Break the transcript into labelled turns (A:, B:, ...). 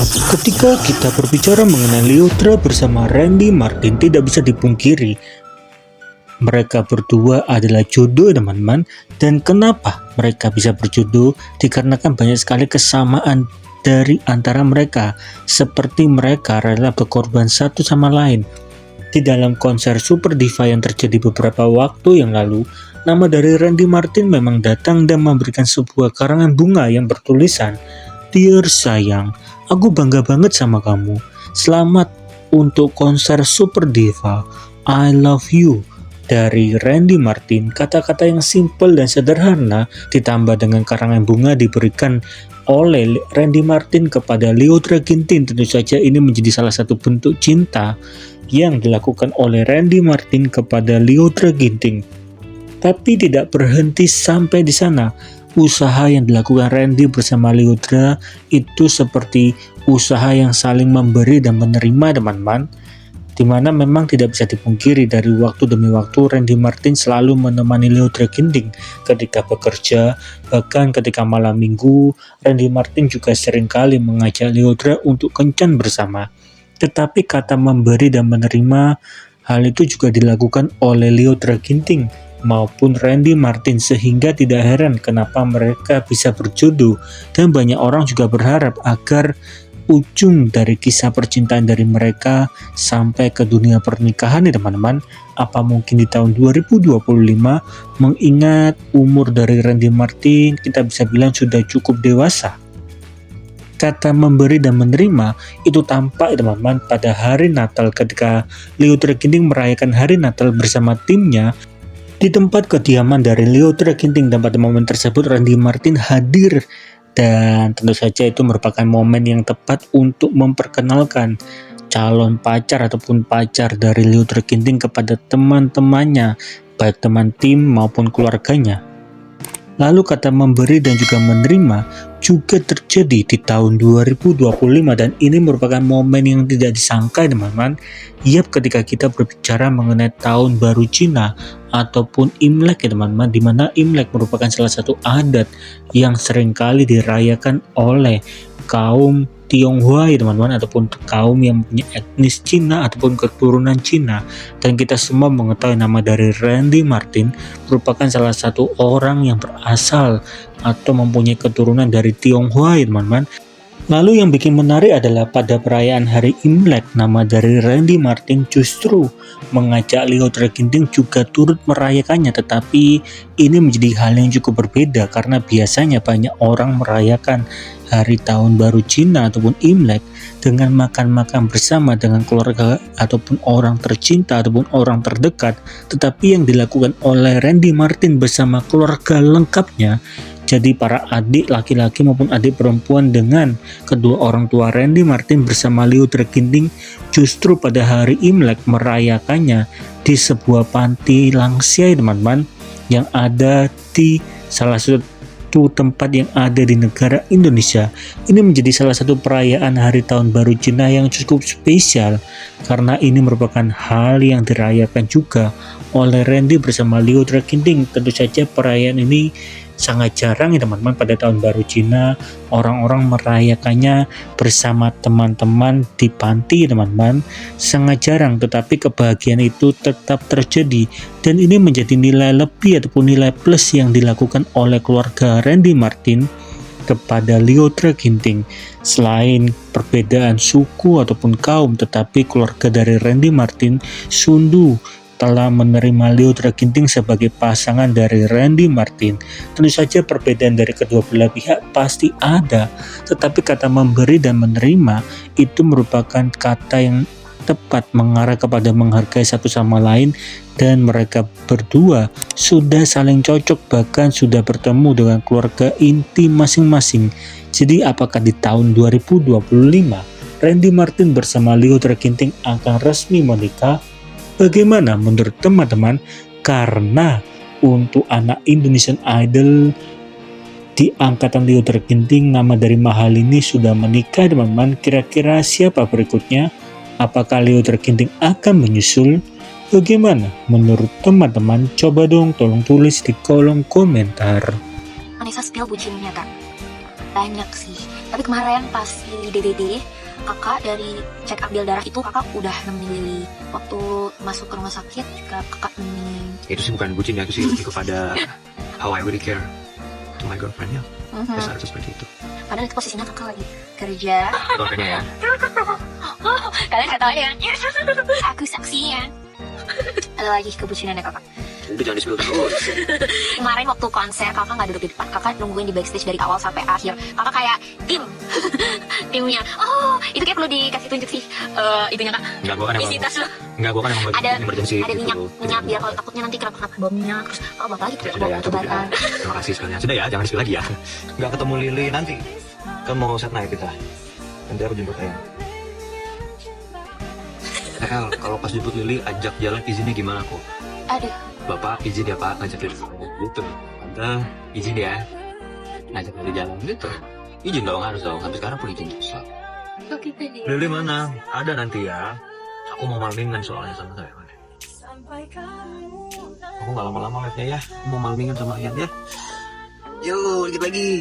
A: Ketika kita berbicara mengenai Lyudra bersama Randy Martin, tidak bisa dipungkiri mereka berdua adalah jodoh, teman-teman. Dan kenapa mereka bisa berjodoh? Dikarenakan banyak sekali kesamaan dari antara mereka, seperti mereka rela berkorban satu sama lain. Di dalam konser Super Diva yang terjadi beberapa waktu yang lalu, nama dari Randy Martin memang datang dan memberikan sebuah karangan bunga yang bertulisan, "Dear sayang, aku bangga banget sama kamu. Selamat untuk konser Super Diva. I love you." Dari Randy Martin, kata-kata yang simpel dan sederhana ditambah dengan karangan bunga diberikan oleh Randy Martin kepada Lyudra Ginting. Tentu saja ini menjadi salah satu bentuk cinta yang dilakukan oleh Randy Martin kepada Lyudra Ginting. Tapi tidak berhenti sampai di sana. Usaha yang dilakukan Randy bersama Lyudra itu seperti usaha yang saling memberi dan menerima, teman-teman. Dimana memang tidak bisa dipungkiri dari waktu demi waktu Randy Martin selalu menemani Lyudra Ginting ketika bekerja, bahkan ketika malam minggu Randy Martin juga seringkali mengajak Lyudra untuk kencan bersama. Tetapi kata memberi dan menerima, hal itu juga dilakukan oleh Lyudra Ginting maupun Randy Martin, sehingga tidak heran kenapa mereka bisa berjodoh. Dan banyak orang juga berharap agar ujung dari kisah percintaan dari mereka sampai ke dunia pernikahan nih teman-teman. Apa mungkin di tahun 2025, mengingat umur dari Randy Martin kita bisa bilang sudah cukup dewasa. Kata memberi dan menerima itu tampak teman-teman pada hari Natal ketika Lyudra Ginting merayakan hari Natal bersama timnya di tempat kediaman dari Lyudra Ginting. Dan pada momen tersebut Randy Martin hadir, dan tentu saja itu merupakan momen yang tepat untuk memperkenalkan calon pacar ataupun pacar dari Lyudra Ginting kepada teman-temannya, baik teman tim maupun keluarganya. Lalu kata memberi dan juga menerima juga terjadi di tahun 2025, dan ini merupakan momen yang tidak disangka teman-teman. Yap, ketika kita berbicara mengenai tahun baru Cina ataupun Imlek ya teman-teman, dimana Imlek merupakan salah satu adat yang seringkali dirayakan oleh kaum Tionghoa ya teman-teman, ataupun kaum yang punya etnis Cina ataupun keturunan Cina. Dan kita semua mengetahui nama dari Randy Martin merupakan salah satu orang yang berasal atau mempunyai keturunan dari Tionghoa ya teman-teman. Lalu yang bikin menarik adalah pada perayaan hari Imlek, nama dari Randy Martin justru mengajak Lyudra Ginting juga turut merayakannya. Tetapi ini menjadi hal yang cukup berbeda karena biasanya banyak orang merayakan hari tahun baru Cina ataupun Imlek dengan makan-makan bersama dengan keluarga ataupun orang tercinta ataupun orang terdekat. Tetapi yang dilakukan oleh Randy Martin bersama keluarga lengkapnya, jadi para adik laki-laki maupun adik perempuan dengan kedua orang tua Randy Martin bersama Lyudra Ginting, justru pada hari Imlek merayakannya di sebuah panti lansia teman-teman, yang ada di salah satu tempat yang ada di negara Indonesia. Ini menjadi salah satu perayaan hari tahun baru Cina yang cukup spesial karena ini merupakan hal yang dirayakan juga oleh Randy bersama Lyudra Ginting. Tentu saja perayaan ini sangat jarang ya teman-teman. Pada tahun baru Cina orang-orang merayakannya bersama teman-teman di panti teman-teman, sangat jarang. Tetapi kebahagiaan itu tetap terjadi, dan ini menjadi nilai lebih ataupun nilai plus yang dilakukan oleh keluarga Randy Martin kepada Lyudra Ginting. Selain perbedaan suku ataupun kaum, tetapi keluarga dari Randy Martin Sundu telah menerima Lyudra Ginting sebagai pasangan dari Randy Martin. Tentu saja perbedaan dari kedua belah pihak pasti ada, tetapi kata memberi dan menerima itu merupakan kata yang tepat mengarah kepada menghargai satu sama lain, dan mereka berdua sudah saling cocok, bahkan sudah bertemu dengan keluarga inti masing-masing. Jadi apakah di tahun 2025 Randy Martin bersama Lyudra Ginting akan resmi menikah? Bagaimana menurut teman-teman? Karena untuk anak Indonesian Idol di angkatan Lyudra Ginting, nama dari Mahalini sudah menikah teman-teman. Kira-kira siapa berikutnya? Apakah Lyudra Ginting akan menyusul? Bagaimana menurut teman-teman? Coba dong tolong tulis di kolom komentar.
B: Vanessa spill bucinnya kak, banyak sih. Tapi kemarin pas Lili DBD, kakak dari cek ambil darah itu kakak udah nemenin Lili. Waktu masuk ke rumah sakit juga kakak nemenin.
C: Itu sih bukan bucin ya, itu sih lebih kepada how I really care to my girlfriend ya. Ya seharusnya seperti itu.
B: Padahal itu posisinya kakak lagi kerja.
C: Keluarganya ya.
B: Kalian ketawa ya? Aku saksi ya. Ada lagi kebucinannya kakak.
C: Udah jangan di-spill terus.
B: Kemarin waktu konser kakak nggak duduk di depan, kakak nungguin di backstage dari awal sampai akhir. Kakak kayak timnya. Oh, itu kayak perlu dikasih tunjuk sih. Itunya kak.
C: Enggak, gua kan emang
B: Visitas lo.
C: Enggak, gua kan emang
B: Ada
C: emergency
B: ada
C: gitu.
B: minyak biar kalau takutnya nanti kenapa bau minyak. Terus kalau bapak lagi
C: Ya, sudah ya,
B: bawa
C: cukup ya.
B: obatan.
C: Terima kasih sekalian. Sudah ya, jangan di-spill lagi ya. Enggak ketemu Lili nanti. Kan mau set night kita. Nanti aku jemput Ayang. El, kalau pas jemput Lili ajak jalan izinnya gimana kok?
B: Aduh.
C: Bapak izin ya Pak ngajak Lili gitu. Tante izin ya ngajak Lili jalan gitu. Izin dong, harus dong. Sampai sekarang pun izin susah.
B: Oke tadi.
C: Lili mana? Ada nanti ya. Aku mau malmingan soalnya sama saya. Aku nggak lama-lama liatnya ya. Aku mau malmingan sama Ayang ya. Yuk, dikit lagi.